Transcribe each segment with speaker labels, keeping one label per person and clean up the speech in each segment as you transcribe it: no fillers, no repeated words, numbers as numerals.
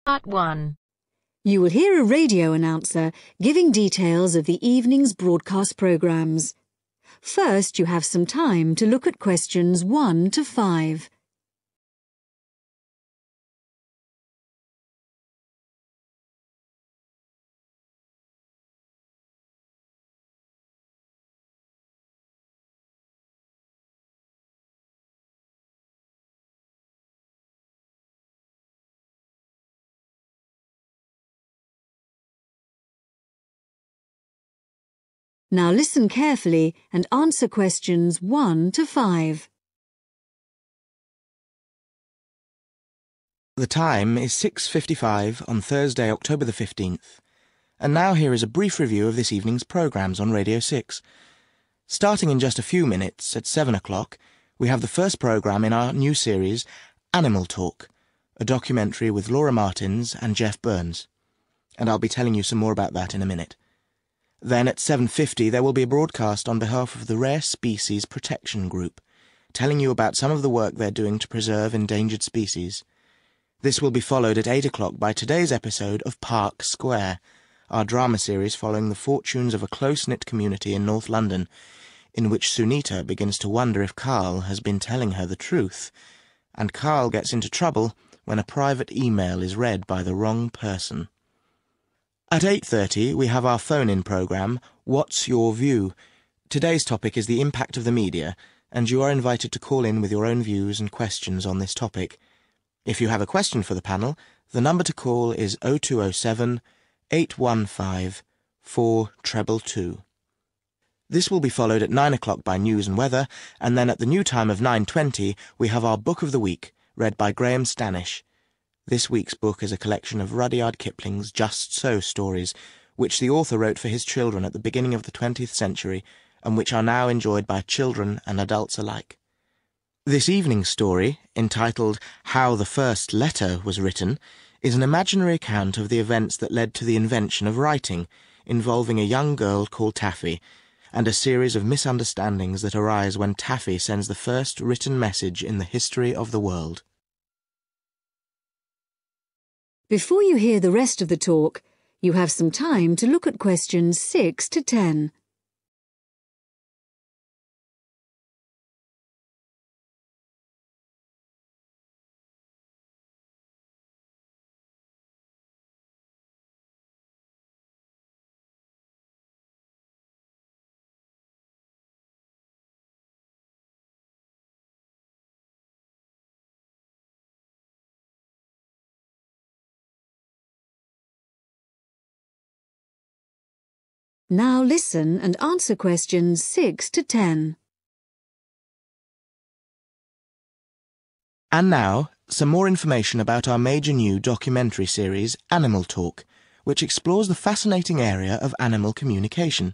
Speaker 1: Part 1.
Speaker 2: You will hear a radio announcer giving details of the evening's broadcast programmes. First, you have some time to look at questions 1 to 5. Now listen carefully and answer questions 1 to 5.
Speaker 3: The time is 6:55 on Thursday, October the 15th. And now here is a brief review of this evening's programmes on Radio 6. Starting in just a few minutes, at 7 o'clock, we have the first programme in our new series, Animal Talk, a documentary with Laura Martins and Jeff Burns. And I'll be telling you some more about that in a minute. Then at 7:50 there will be a broadcast on behalf of the Rare Species Protection Group, telling you about some of the work they're doing to preserve endangered species. This will be followed at 8 o'clock by today's episode of Park Square, our drama series following the fortunes of a close-knit community in North London, in which Sunita begins to wonder if Carl has been telling her the truth, and Carl gets into trouble when a private email is read by the wrong person. At 8:30 we have our phone-in programme, What's Your View? Today's topic is the impact of the media, and you are invited to call in with your own views and questions on this topic. If you have a question for the panel, the number to call is 0207 815 4222. This will be followed at 9 o'clock by News and Weather, and then at the new time of 9:20 we have our Book of the Week, read by Graham Stanish. This week's book is a collection of Rudyard Kipling's Just So stories, which the author wrote for his children at the beginning of the 20th century, and which are now enjoyed by children and adults alike. This evening's story, entitled How the First Letter Was Written, is an imaginary account of the events that led to the invention of writing, involving a young girl called Taffy, and a series of misunderstandings that arise when Taffy sends the first written message in the history of the world.
Speaker 2: Before you hear the rest of the talk, you have some time to look at questions 6 to 10. Now listen and answer questions 6 to 10.
Speaker 3: And now, some more information about our major new documentary series, Animal Talk, which explores the fascinating area of animal communication.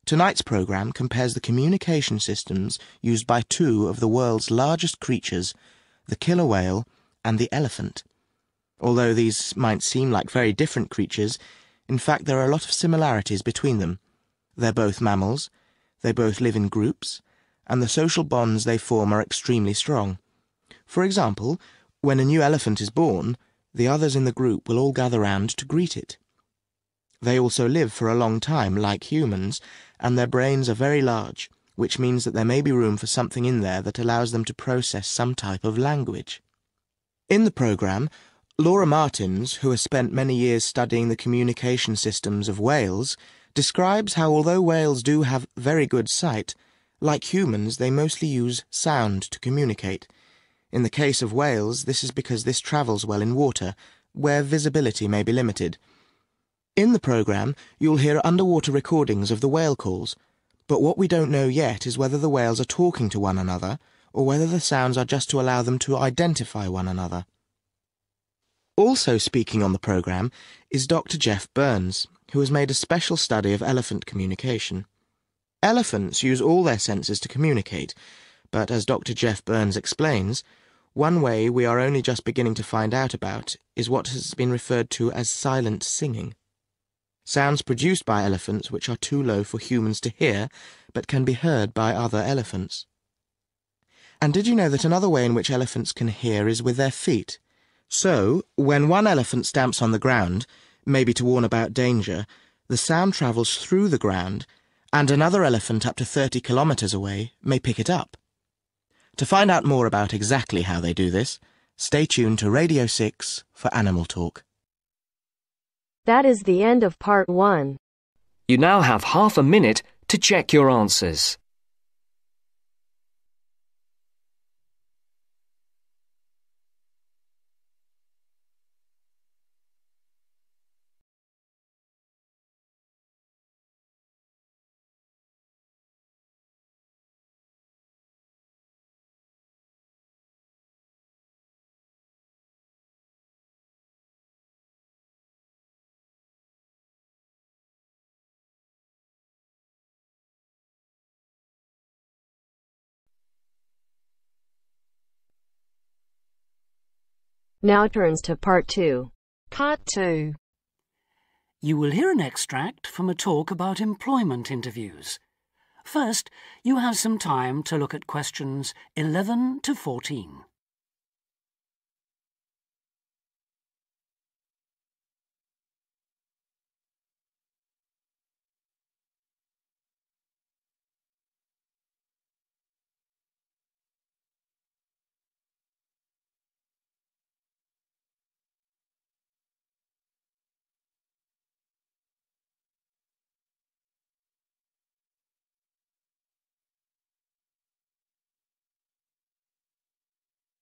Speaker 3: Tonight's programme compares the communication systems used by two of the world's largest creatures, the killer whale and the elephant. Although these might seem like very different creatures, in fact, there are a lot of similarities between them. They're both mammals, they both live in groups, and the social bonds they form are extremely strong. For example, when a new elephant is born, the others in the group will all gather round to greet it. They also live for a long time, like humans, and their brains are very large, which means that there may be room for something in there that allows them to process some type of language. In the programme, Laura Martins, who has spent many years studying the communication systems of whales, describes how although whales do have very good sight, like humans they mostly use sound to communicate. In the case of whales, this is because this travels well in water, where visibility may be limited. In the programme, you'll hear underwater recordings of the whale calls, but what we don't know yet is whether the whales are talking to one another, or whether the sounds are just to allow them to identify one another. Also speaking on the programme is Dr. Jeff Burns, who has made a special study of elephant communication. Elephants use all their senses to communicate, but as Dr. Jeff Burns explains, one way we are only just beginning to find out about is what has been referred to as silent singing. Sounds produced by elephants which are too low for humans to hear, but can be heard by other elephants. And did you know that another way in which elephants can hear is with their feet? So, when one elephant stamps on the ground, maybe to warn about danger, the sound travels through the ground, and another elephant up to 30 kilometres away may pick it up. To find out more about exactly how they do this, stay tuned to Radio 6 for Animal Talk.
Speaker 1: That is the end of part 1.
Speaker 4: You now have half a minute to check your answers.
Speaker 1: Now turns to part 2.
Speaker 5: Part 2. You will hear an extract from a talk about employment interviews. First, you have some time to look at questions 11 to 14.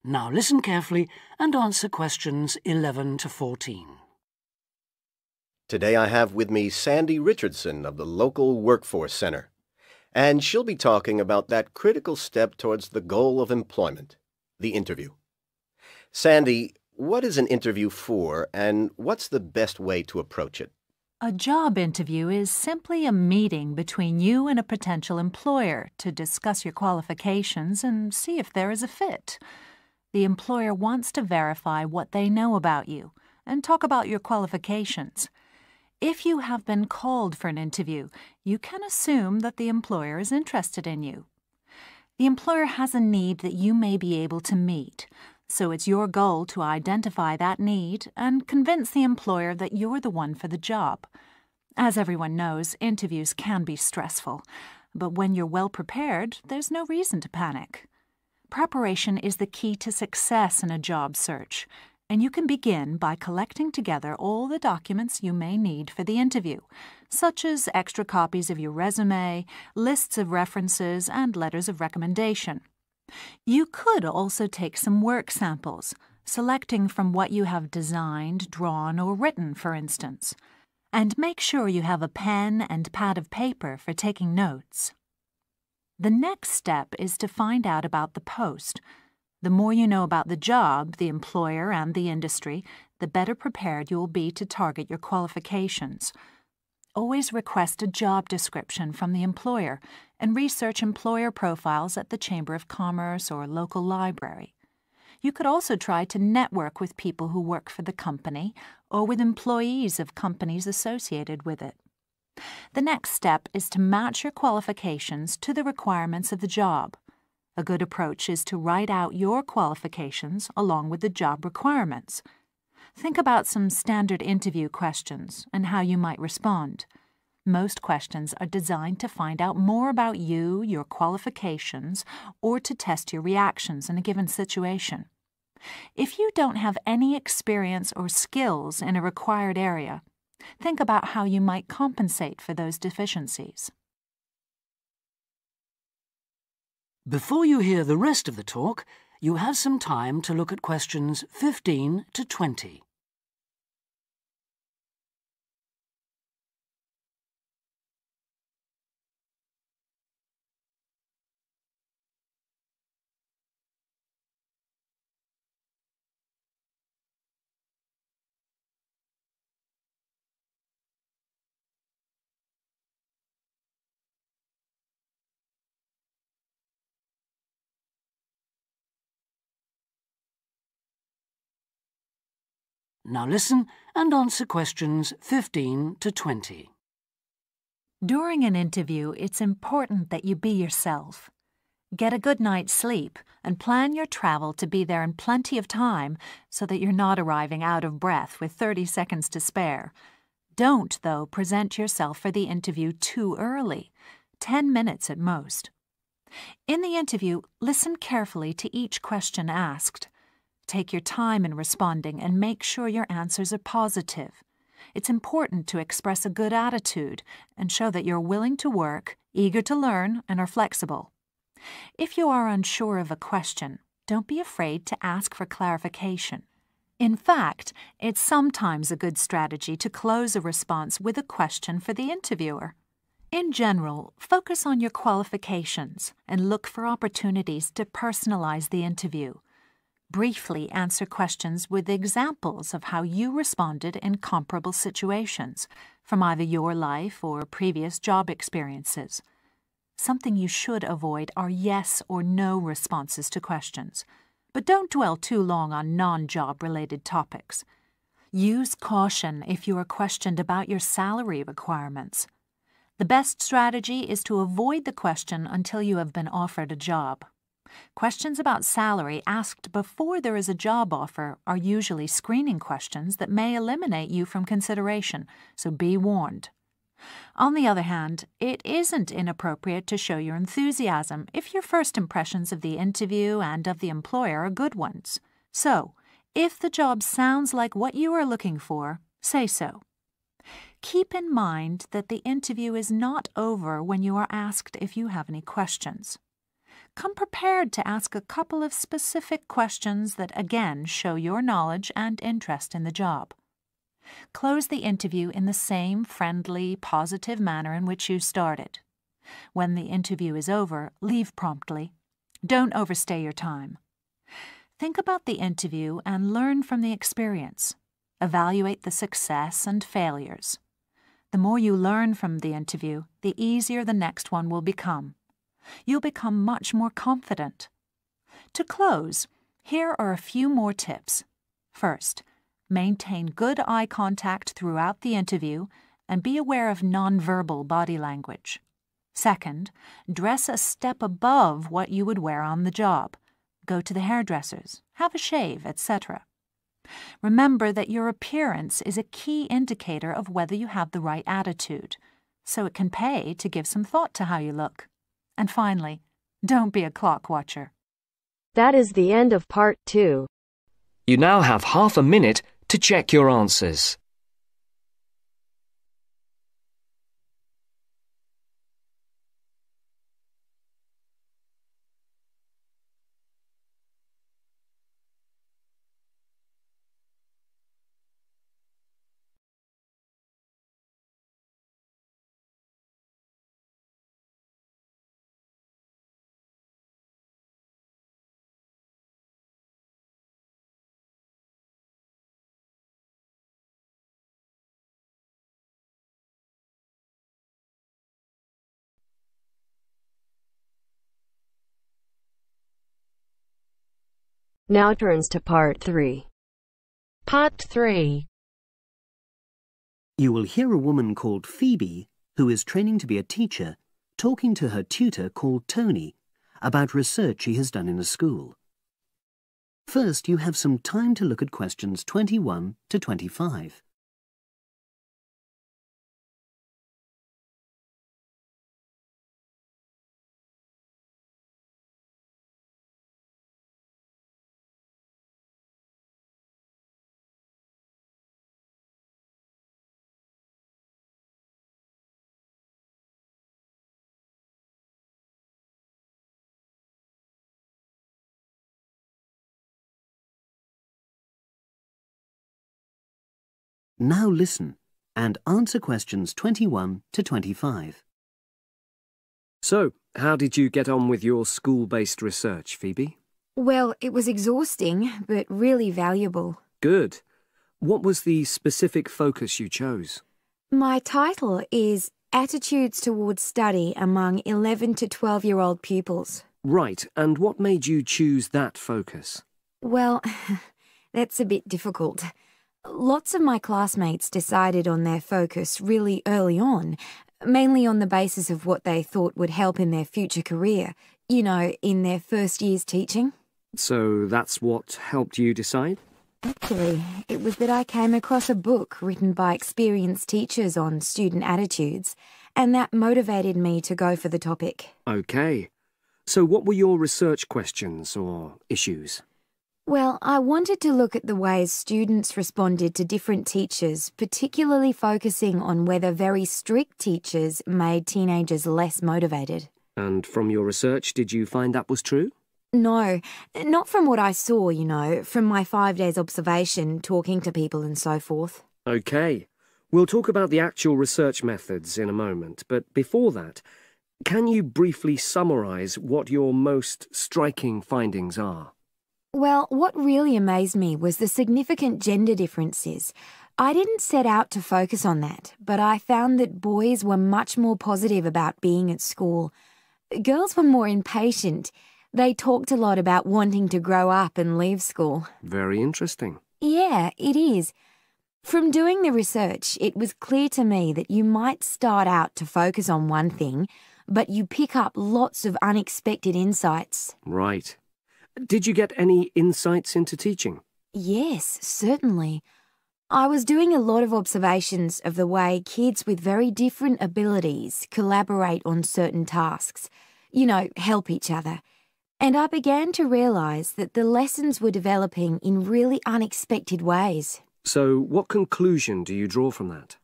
Speaker 5: Now listen carefully and answer questions 11 to 14.
Speaker 6: Today I have with me Sandy Richardson of the local Workforce Center, and she'll be talking about that critical step towards the goal of employment, the interview. Sandy, what is an interview for, and what's the best way to approach it?
Speaker 7: A job interview is simply a meeting between you and a potential employer to discuss your qualifications and see if there is a fit. The employer wants to verify what they know about you and talk about your qualifications. If you have been called for an interview, you can assume that the employer is interested in you. The employer has a need that you may be able to meet, so it's your goal to identify that need and convince the employer that you're the one for the job. As everyone knows, interviews can be stressful, but when you're well prepared, there's no reason to panic. Preparation is the key to success in a job search, and you can begin by collecting together all the documents you may need for the interview, such as extra copies of your resume, lists of references, and letters of recommendation. You could also take some work samples, selecting from what you have designed, drawn, or written, for instance. And make sure you have a pen and pad of paper for taking notes. The next step is to find out about the post. The more you know about the job, the employer, and the industry, the better prepared you will be to target your qualifications. Always request a job description from the employer and research employer profiles at the Chamber of Commerce or local library. You could also try to network with people who work for the company or with employees of companies associated with it. The next step is to match your qualifications to the requirements of the job. A good approach is to write out your qualifications along with the job requirements. Think about some standard interview questions and how you might respond. Most questions are designed to find out more about you, your qualifications, or to test your reactions in a given situation. If you don't have any experience or skills in a required area, think about how you might compensate for those deficiencies.
Speaker 5: Before you hear the rest of the talk, you have some time to look at questions 15 to 20. Now listen and answer questions 15 to 20.
Speaker 7: During an interview, it's important that you be yourself. Get a good night's sleep and plan your travel to be there in plenty of time so that you're not arriving out of breath with 30 seconds to spare. Don't, though, present yourself for the interview too early, 10 minutes at most. In the interview, listen carefully to each question asked. Take your time in responding and make sure your answers are positive. It's important to express a good attitude and show that you're willing to work, eager to learn, and are flexible. If you are unsure of a question, don't be afraid to ask for clarification. In fact, it's sometimes a good strategy to close a response with a question for the interviewer. In general, focus on your qualifications and look for opportunities to personalize the interview. Briefly answer questions with examples of how you responded in comparable situations, from either your life or previous job experiences. Something you should avoid are yes or no responses to questions, but don't dwell too long on non-job-related topics. Use caution if you are questioned about your salary requirements. The best strategy is to avoid the question until you have been offered a job. Questions about salary asked before there is a job offer are usually screening questions that may eliminate you from consideration, so be warned. On the other hand, it isn't inappropriate to show your enthusiasm if your first impressions of the interview and of the employer are good ones. So, if the job sounds like what you are looking for, say so. Keep in mind that the interview is not over when you are asked if you have any questions. Come prepared to ask a couple of specific questions that again show your knowledge and interest in the job. Close the interview in the same friendly, positive manner in which you started. When the interview is over, leave promptly. Don't overstay your time. Think about the interview and learn from the experience. Evaluate the success and failures. The more you learn from the interview, the easier the next one will become. You'll become much more confident. To close, here are a few more tips. First, maintain good eye contact throughout the interview and be aware of nonverbal body language. Second, dress a step above what you would wear on the job. Go to the hairdressers, have a shave, etc. Remember that your appearance is a key indicator of whether you have the right attitude, so it can pay to give some thought to how you look. And finally, don't be a clock watcher.
Speaker 1: That is the end of part 2.
Speaker 4: You now have half a minute to check your answers.
Speaker 1: Now turns to part 3. Part 3.
Speaker 8: You will hear a woman called Phoebe, who is training to be a teacher, talking to her tutor called Tony about research she has done in a school. First, you have some time to look at questions 21 to 25. Now listen and answer questions 21 to 25.
Speaker 9: So, how did you get on with your school-based research, Phoebe?
Speaker 10: Well, it was exhausting, but really valuable.
Speaker 9: Good. What was the specific focus you chose?
Speaker 10: My title is Attitudes Towards Study Among 11 to 12-year-old Pupils.
Speaker 9: Right, and what made you choose that focus?
Speaker 10: Well, that's a bit difficult. Lots of my classmates decided on their focus really early on, mainly on the basis of what they thought would help in their future career, You know, in their first years teaching.
Speaker 9: So that's what helped you decide?
Speaker 10: Actually, it was that I came across a book written by experienced teachers on student attitudes, and that motivated me to go for the topic.
Speaker 9: OK. So what were your research questions or issues?
Speaker 10: Well, I wanted to look at the ways students responded to different teachers, particularly focusing on whether very strict teachers made teenagers less motivated.
Speaker 9: And from your research, did you find that was true?
Speaker 10: No, not from what I saw, you know, from my 5 days observation, talking to people and so forth.
Speaker 9: OK. We'll talk about the actual research methods in a moment, but before that, can you briefly summarise what your most striking findings are?
Speaker 10: Well, what really amazed me was the significant gender differences. I didn't set out to focus on that, but I found that boys were much more positive about being at school. Girls were more impatient. They talked a lot about wanting to grow up and leave school.
Speaker 9: Very interesting.
Speaker 10: Yeah, it is. From doing the research, it was clear to me that you might start out to focus on one thing, but you pick up lots of unexpected insights.
Speaker 9: Right. Did you get any insights into teaching?
Speaker 10: Yes, certainly. I was doing a lot of observations of the way kids with very different abilities collaborate on certain tasks. You know, help each other. And I began to realise that the lessons were developing in really unexpected ways.
Speaker 9: So what conclusion do you draw from that?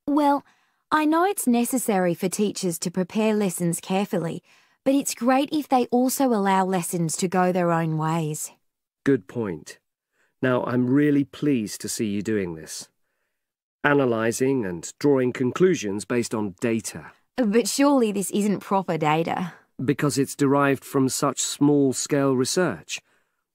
Speaker 10: Well, I know it's necessary for teachers to prepare lessons carefully, but it's great if they also allow lessons to go their own ways.
Speaker 9: Good point. Now, I'm really pleased to see you doing this. Analysing and drawing conclusions based on data.
Speaker 10: But surely this isn't proper data.
Speaker 9: Because it's derived from such small-scale research.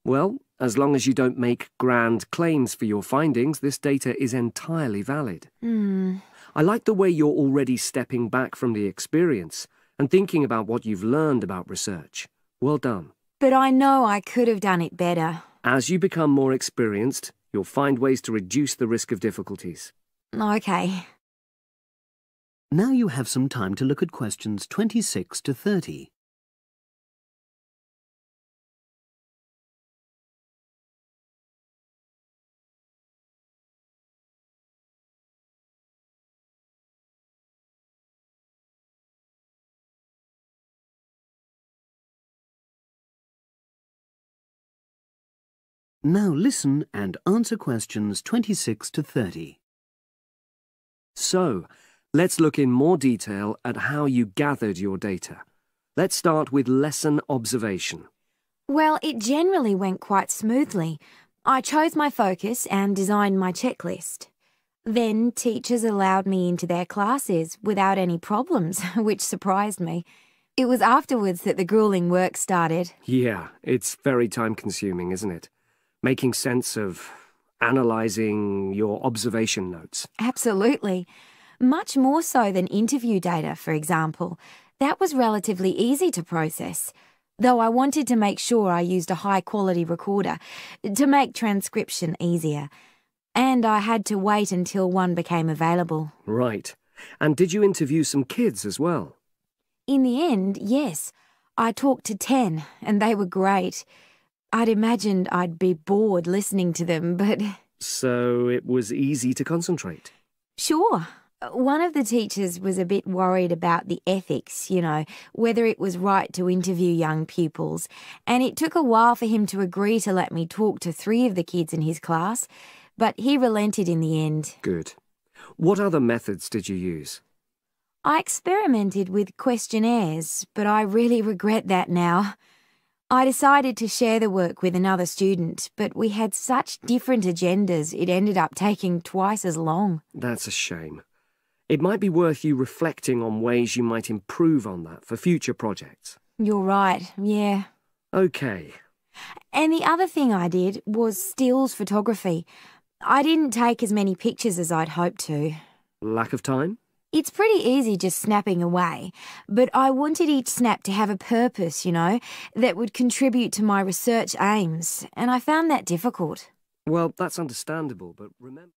Speaker 9: Well, as long as you don't make grand claims for your findings, this data is entirely valid. I like the way you're already stepping back from the experience and thinking about what you've learned about research. Well done.
Speaker 10: But I know I could have done it better.
Speaker 9: As you become more experienced, you'll find ways to reduce the risk of difficulties.
Speaker 10: OK.
Speaker 8: Now you have some time to look at questions 26 to 30. Now listen and answer questions 26 to 30.
Speaker 9: So, let's look in more detail at how you gathered your data. Let's start with lesson observation.
Speaker 10: Well, it generally went quite smoothly. I chose my focus and designed my checklist. Then teachers allowed me into their classes without any problems, which surprised me. It was afterwards that the grueling work started.
Speaker 9: Yeah, it's very time-consuming, isn't it? Making sense of analysing your observation notes.
Speaker 10: Absolutely. Much more so than interview data, for example. That was relatively easy to process, though I wanted to make sure I used a high-quality recorder to make transcription easier. And I had to wait until one became available.
Speaker 9: Right. And did you interview some kids as well?
Speaker 10: In the end, yes. I talked to 10, and they were great. I'd imagined I'd be bored listening to them, but...
Speaker 9: So it was easy to concentrate?
Speaker 10: Sure. One of the teachers was a bit worried about the ethics, you know, whether it was right to interview young pupils, and it took a while for him to agree to let me talk to 3 of the kids in his class, but he relented in the end.
Speaker 9: Good. What other methods did you use?
Speaker 10: I experimented with questionnaires, but I really regret that now. I decided to share the work with another student, but we had such different agendas it ended up taking twice as long.
Speaker 9: That's a shame. It might be worth you reflecting on ways you might improve on that for future projects.
Speaker 10: You're right, yeah.
Speaker 9: OK.
Speaker 10: And the other thing I did was stills photography. I didn't take as many pictures as I'd hoped to.
Speaker 9: Lack of time?
Speaker 10: It's pretty easy just snapping away, but I wanted each snap to have a purpose, you know, that would contribute to my research aims, and I found that difficult.
Speaker 9: Well, that's understandable, but remember...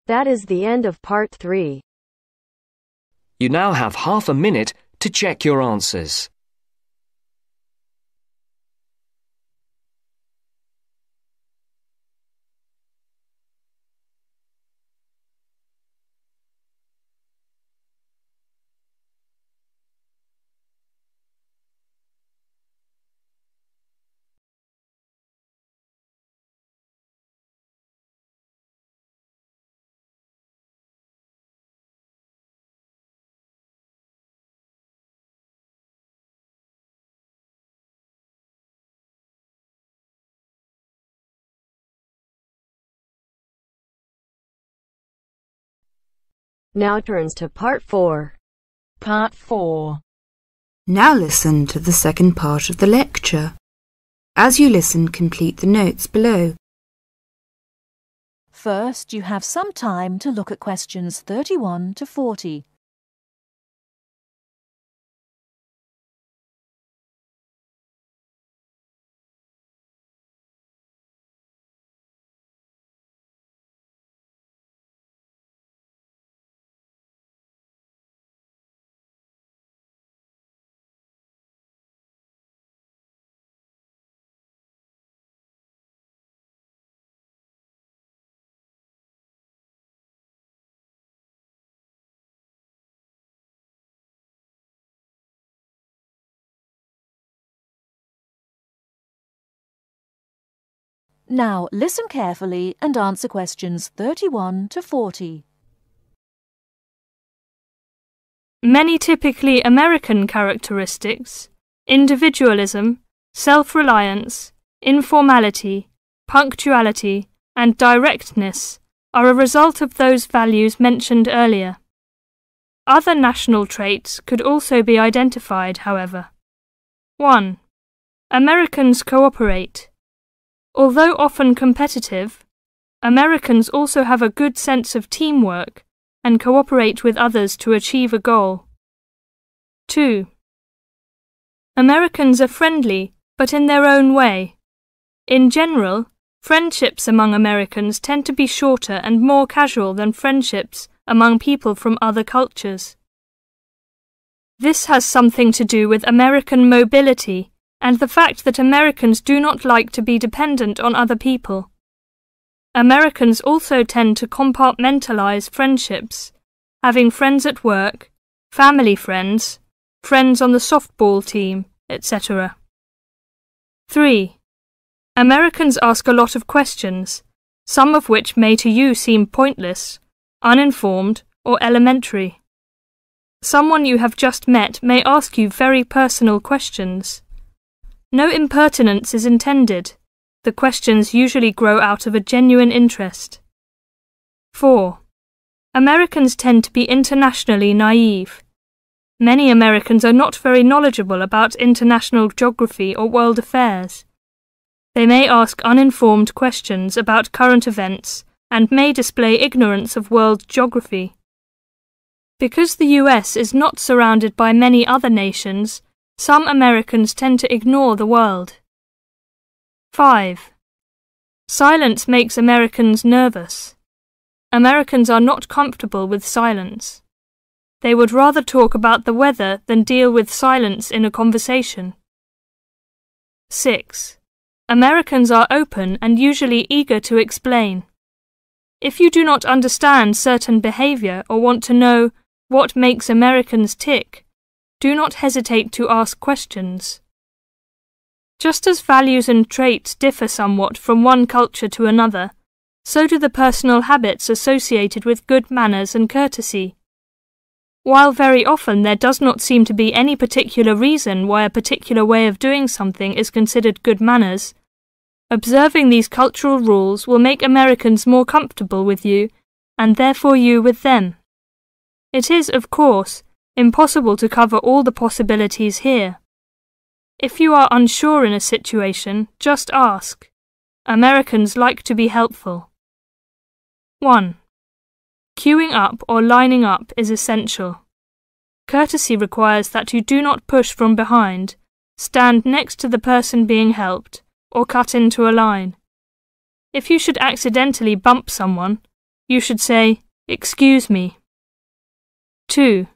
Speaker 1: That is the end of part 3.
Speaker 4: You now have half a minute to check your answers.
Speaker 1: Now turns to part 4.
Speaker 11: Part 4.
Speaker 12: Now listen to the second part of the lecture. As you listen, complete the notes below.
Speaker 2: First, you have some time to look at questions 31 to 40. Now listen carefully and answer questions 31 to 40.
Speaker 13: Many typically American characteristics, individualism, self-reliance, informality, punctuality, and directness, are a result of those values mentioned earlier. Other national traits could also be identified, however. 1. Americans cooperate. Although often competitive, Americans also have a good sense of teamwork and cooperate with others to achieve a goal. 2. Americans are friendly, but in their own way. In general, friendships among Americans tend to be shorter and more casual than friendships among people from other cultures. This has something to do with American mobility and the fact that Americans do not like to be dependent on other people. Americans also tend to compartmentalize friendships, having friends at work, family friends, friends on the softball team, etc. 3. Americans ask a lot of questions, some of which may to you seem pointless, uninformed, or elementary. Someone you have just met may ask you very personal questions. No impertinence is intended. The questions usually grow out of a genuine interest. 4. Americans tend to be internationally naive. Many Americans are not very knowledgeable about international geography or world affairs. They may ask uninformed questions about current events and may display ignorance of world geography. Because the US is not surrounded by many other nations, some Americans tend to ignore the world. 5. Silence makes Americans nervous. Americans are not comfortable with silence. They would rather talk about the weather than deal with silence in a conversation. 6. Americans are open and usually eager to explain. If you do not understand certain behavior or want to know what makes Americans tick, do not hesitate to ask questions. Just as values and traits differ somewhat from one culture to another, so do the personal habits associated with good manners and courtesy. While very often there does not seem to be any particular reason why a particular way of doing something is considered good manners, observing these cultural rules will make Americans more comfortable with you, and therefore you with them. It is, of course, impossible to cover all the possibilities here. If you are unsure in a situation, just ask. Americans like to be helpful. 1. Queuing up or lining up is essential. Courtesy requires that you do not push from behind, stand next to the person being helped, or cut into a line. If you should accidentally bump someone, you should say, "Excuse me." 2.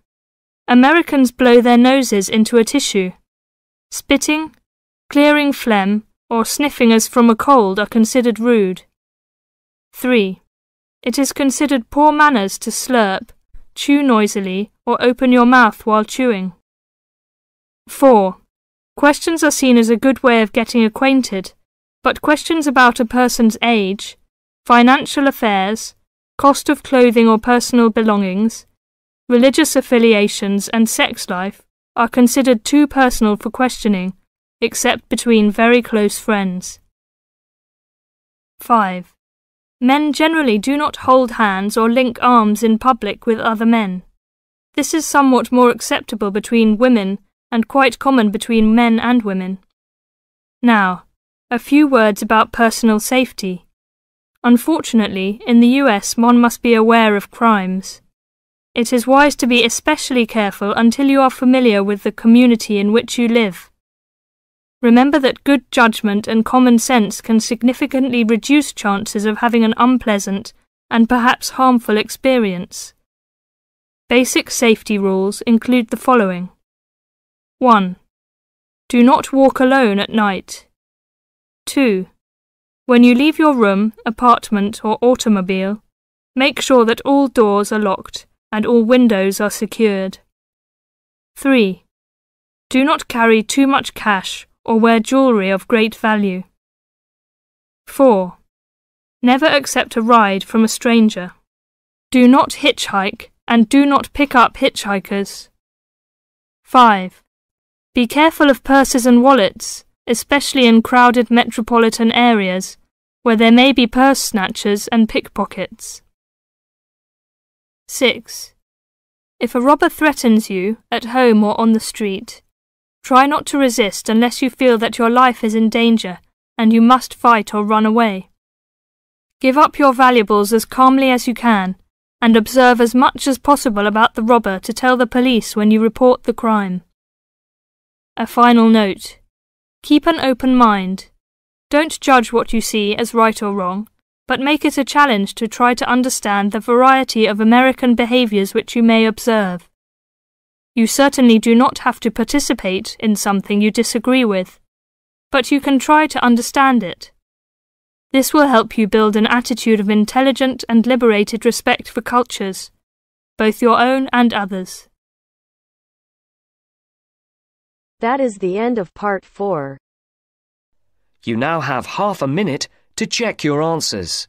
Speaker 13: Americans blow their noses into a tissue. Spitting, clearing phlegm, or sniffing as from a cold are considered rude. 3. It is considered poor manners to slurp, chew noisily, or open your mouth while chewing. 4. Questions are seen as a good way of getting acquainted, but questions about a person's age, financial affairs, cost of clothing or personal belongings, religious affiliations and sex life are considered too personal for questioning, except between very close friends. 5. Men generally do not hold hands or link arms in public with other men. This is somewhat more acceptable between women and quite common between men and women. Now, a few words about personal safety. Unfortunately, in the US one must be aware of crimes. It is wise to be especially careful until you are familiar with the community in which you live. Remember that good judgment and common sense can significantly reduce chances of having an unpleasant and perhaps harmful experience. Basic safety rules include the following. 1. Do not walk alone at night. 2. When you leave your room, apartment, or automobile, make sure that all doors are locked and all windows are secured. 3. Do not carry too much cash or wear jewellery of great value. 4. Never accept a ride from a stranger. Do not hitchhike and do not pick up hitchhikers. 5. Be careful of purses and wallets, especially in crowded metropolitan areas where there may be purse snatchers and pickpockets. 6. If a robber threatens you, at home or on the street, try not to resist unless you feel that your life is in danger and you must fight or run away. Give up your valuables as calmly as you can and observe as much as possible about the robber to tell the police when you report the crime. A final note. Keep an open mind. Don't judge what you see as right or wrong, but make it a challenge to try to understand the variety of American behaviours which you may observe. You certainly do not have to participate in something you disagree with, but you can try to understand it. This will help you build an attitude of intelligent and liberated respect for cultures, both your own and others.
Speaker 1: That is the end of part 4.
Speaker 4: You now have half a minute to check your answers.